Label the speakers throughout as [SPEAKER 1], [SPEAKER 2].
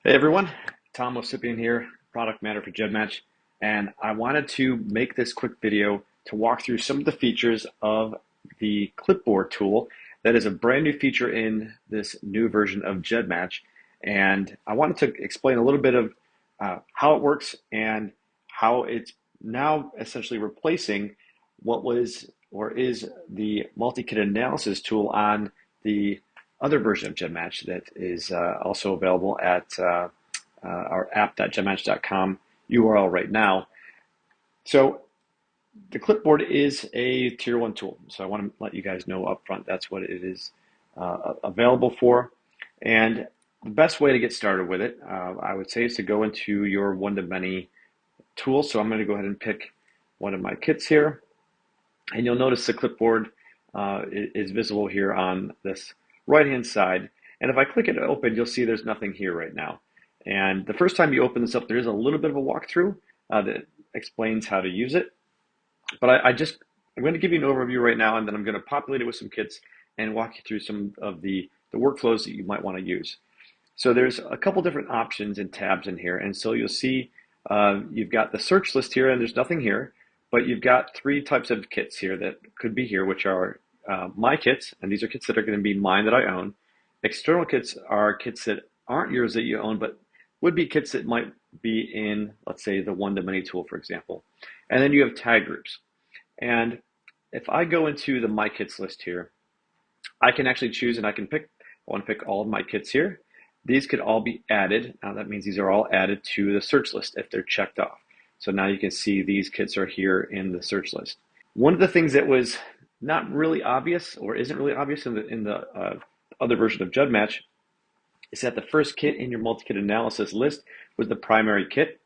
[SPEAKER 1] Hey everyone, Tom Osypian here, product manager for GEDmatch, and I wanted to make this quick video to walk through some of the features of the Clipboard tool that is a brand new feature in this new version of GEDmatch. And I wanted to explain a little bit of how it works and how it's now essentially replacing what was or is the multi-kit analysis tool on the other version of GEDmatch that is also available at our app.gedmatch.com URL right now. So the clipboard is a tier one tool. So I want to let you guys know up front that's what it is available for. And the best way to get started with it, I would say, is to go into your one-to-many tool. So I'm going to go ahead and pick one of my kits here. And you'll notice the clipboard is visible here on this right-hand side. And if I click it open, you'll see there's nothing here right now. And the first time you open this up, there is a little bit of a walkthrough that explains how to use it. But I'm going to give you an overview right now, and then I'm going to populate it with some kits and walk you through some of the workflows that you might want to use. So there's a couple different options and tabs in here. And so you'll see you've got the search list here, and there's nothing here. But you've got three types of kits here that could be here, which are my kits, and these are kits that are going to be mine that I own. External kits are kits that aren't yours that you own, but would be kits that might be in, let's say, the one-to-many tool, for example. And then you have tag groups. And if I go into the my kits list here, I can actually choose and I want to pick all of my kits here. These could all be added. Now that means these are all added to the search list if they're checked off. So now you can see these kits are here in the search list. One of the things that was not really obvious or isn't really obvious in the other version of GEDmatch is that the first kit in your multi-kit analysis list was the primary kit.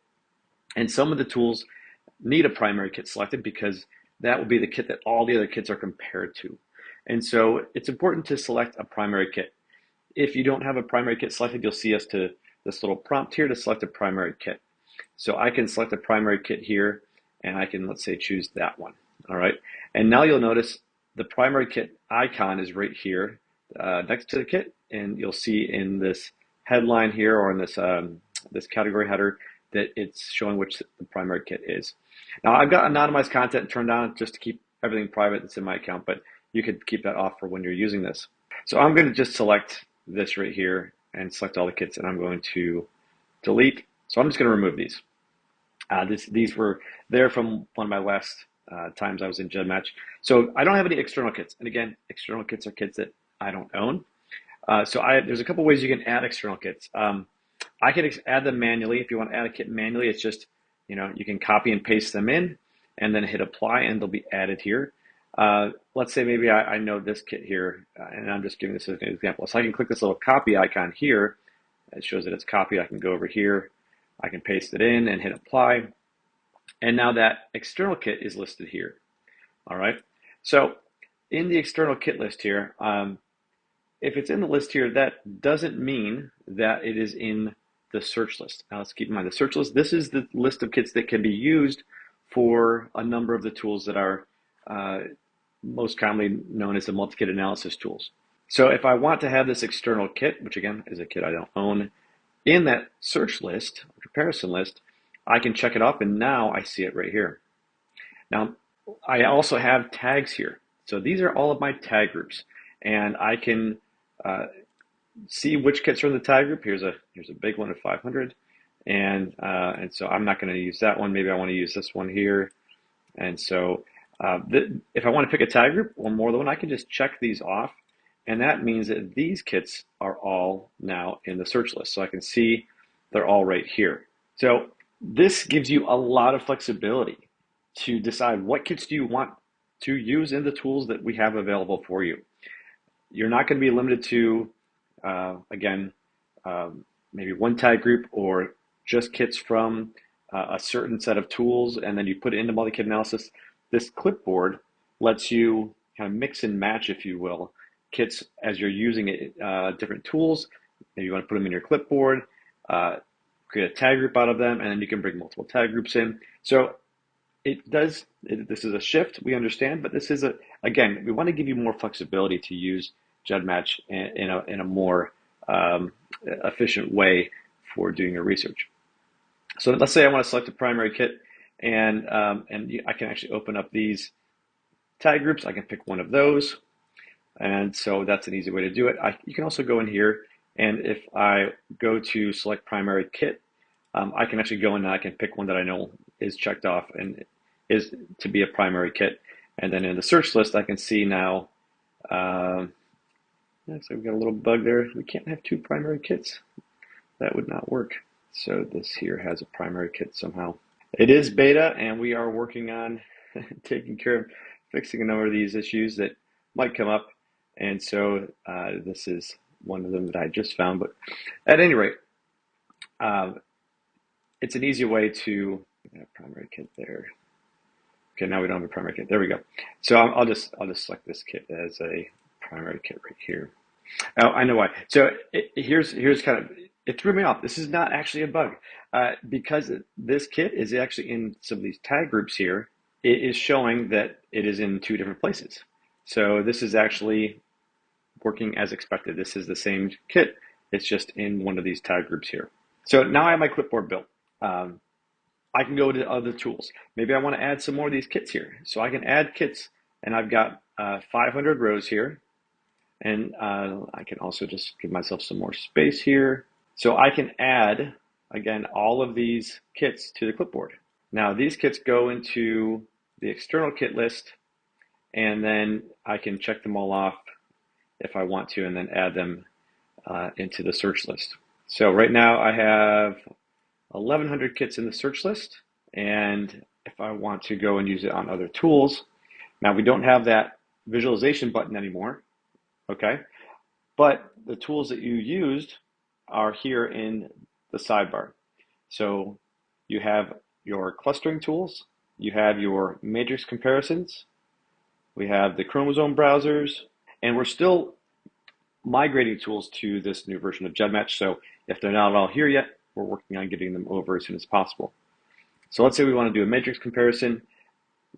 [SPEAKER 1] And some of the tools need a primary kit selected because that will be the kit that all the other kits are compared to. And so it's important to select a primary kit. If you don't have a primary kit selected, you'll see us to this little prompt here to select a primary kit. So I can select a primary kit here, and I can, let's say, choose that one. All right. And now you'll notice the primary kit icon is right here next to the kit, and you'll see in this headline here or in this category header that it's showing which the primary kit is. Now I've got anonymized content turned on just to keep everything private that's in my account, but you could keep that off for when you're using this. So I'm going to just select this right here and select all the kits, and I'm going to delete. So I'm just going to remove these. These were there from one of my last times I was in GEDmatch. So I don't have any external kits. And again, external kits are kits that I don't own. There's a couple ways you can add external kits. I can add them manually. If you want to add a kit manually, it's just, you can copy and paste them in and then hit apply and they'll be added here. Let's say maybe I know this kit here, and I'm just giving this as an example. So I can click this little copy icon here. It shows that it's copied. I can go over here. I can paste it in and hit apply. And now that external kit is listed here. All right. So in the external kit list here, if it's in the list here, that doesn't mean that it is in the search list. Now let's keep in mind the search list. This is the list of kits that can be used for a number of the tools that are most commonly known as the multi-kit analysis tools. So if I want to have this external kit, which again is a kit I don't own, in that search list, comparison list, I can check it off and now I see it right here. Now, I also have tags here. So these are all of my tag groups, and I can see which kits are in the tag group. Here's a big one of 500, and so I'm not going to use that one. Maybe I want to use this one here. And so if I want to pick a tag group or more than one, I can just check these off, and that means that these kits are all now in the search list. So I can see they're all right here. So this gives you a lot of flexibility to decide what kits do you want to use in the tools that we have available for you. You're not going to be limited to, again, maybe one tag group or just kits from a certain set of tools, and then you put it into multi-kit analysis. This clipboard lets you kind of mix and match, if you will, kits as you're using it, different tools. Maybe you want to put them in your clipboard, create a tag group out of them, and then you can bring multiple tag groups in. So this is a shift, we understand, but this is again, we want to give you more flexibility to use GEDmatch in a more efficient way for doing your research. So let's say I want to select a primary kit, and I can actually open up these tag groups. I can pick one of those, and so that's an easy way to do it. You can also go in here, and if I go to select primary kit, I can actually go in and I can pick one that I know is checked off and is to be a primary kit. And then in the search list, I can see now, so we've got a little bug there. We can't have two primary kits. That would not work. So this here has a primary kit somehow. It is beta, and we are working on taking care of fixing a number of these issues that might come up. And so this is one of them that I just found. But at any rate, it's an easy way to primary kit there. Okay, now we don't have a primary kit. There we go. So I'll just select this kit as a primary kit right here. Oh, I know why. So here's kind of, it threw me off. This is not actually a bug because this kit is actually in some of these tag groups here. It is showing that it is in two different places. So this is actually working as expected. This is the same kit. It's just in one of these tag groups here. So now I have my clipboard built. I can go to other tools. Maybe I want to add some more of these kits here. So I can add kits, and I've got 500 rows here. And I can also just give myself some more space here. So I can add, again, all of these kits to the clipboard. Now these kits go into the external kit list, and then I can check them all off if I want to, and then add them into the search list. So right now I have 1,100 kits in the search list, and if I want to go and use it on other tools, now we don't have that visualization button anymore, okay? But the tools that you used are here in the sidebar. So you have your clustering tools, you have your matrix comparisons, we have the chromosome browsers, and we're still migrating tools to this new version of GEDmatch. So if they're not all here yet, we're working on getting them over as soon as possible. So let's say we want to do a matrix comparison.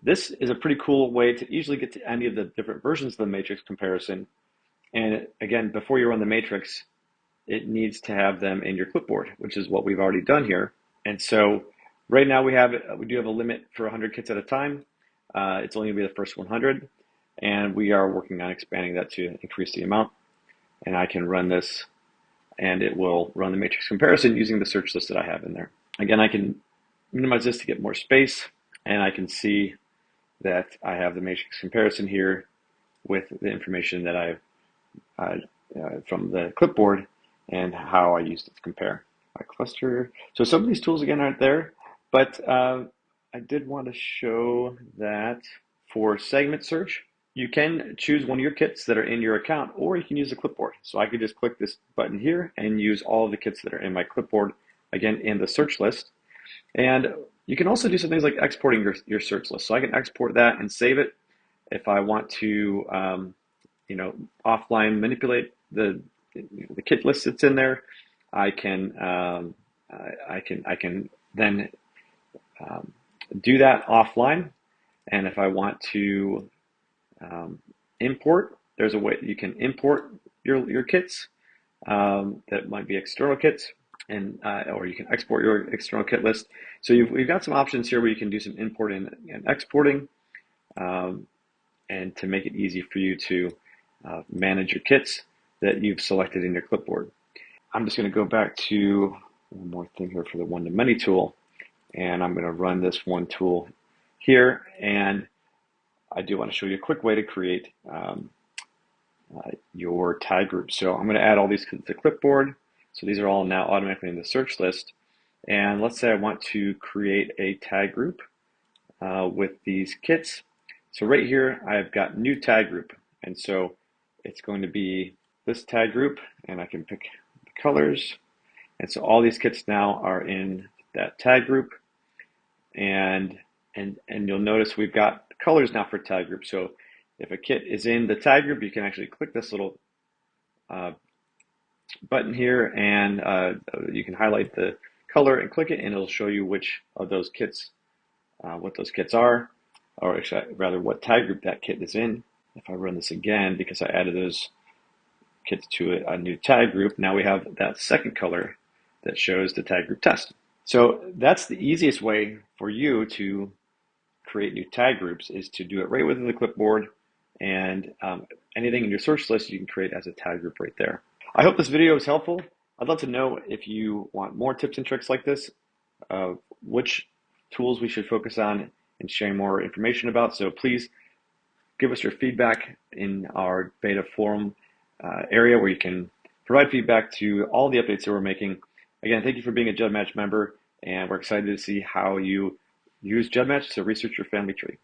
[SPEAKER 1] This is a pretty cool way to easily get to any of the different versions of the matrix comparison. And again, before you run the matrix, it needs to have them in your clipboard, which is what we've already done here. And so right now we do have a limit for 100 kits at a time. It's only going to be the first 100, and we are working on expanding that to increase the amount. And I can run this, and it will run the matrix comparison using the search list that I have in there. Again, I can minimize this to get more space, and I can see that I have the matrix comparison here with the information that I've from the clipboard and how I used it to compare my cluster. So some of these tools again aren't there, but I did want to show that for segment search, you can choose one of your kits that are in your account, or you can use the clipboard. So I could just click this button here and use all of the kits that are in my clipboard, again, in the search list. And you can also do some things like exporting your search list. So I can export that and save it. If I want to, offline manipulate the kit list that's in there, I can then do that offline. And if I want to import, there's a way you can import your kits that might be external kits, and or you can export your external kit list. So we've got some options here where you can do some importing and exporting, and to make it easy for you to manage your kits that you've selected in your clipboard. I'm just going to go back to one more thing here for the one-to-many tool, and I'm going to run this one tool here, and I do want to show you a quick way to create your tag group. So I'm going to add all these to the clipboard. So these are all now automatically in the search list. And let's say I want to create a tag group with these kits. So right here, I've got new tag group. And so it's going to be this tag group, and I can pick the colors. And so all these kits now are in that tag group. And you'll notice we've got colors now for tag group. So if a kit is in the tag group, you can actually click this little button here, and you can highlight the color and click it, and it'll show you which of those kits, what those kits are, or actually, rather what tag group that kit is in. If I run this again, because I added those kits to a new tag group, now we have that second color that shows the tag group test. So that's the easiest way for you to create new tag groups, is to do it right within the clipboard, and anything in your source list you can create as a tag group right there. I hope this video was helpful. I'd love to know if you want more tips and tricks like this, which tools we should focus on and sharing more information about. So please give us your feedback in our beta forum area, where you can provide feedback to all the updates that we're making. Again, thank you for being a GEDmatch member, and we're excited to see how you use GEDmatch to research your family tree.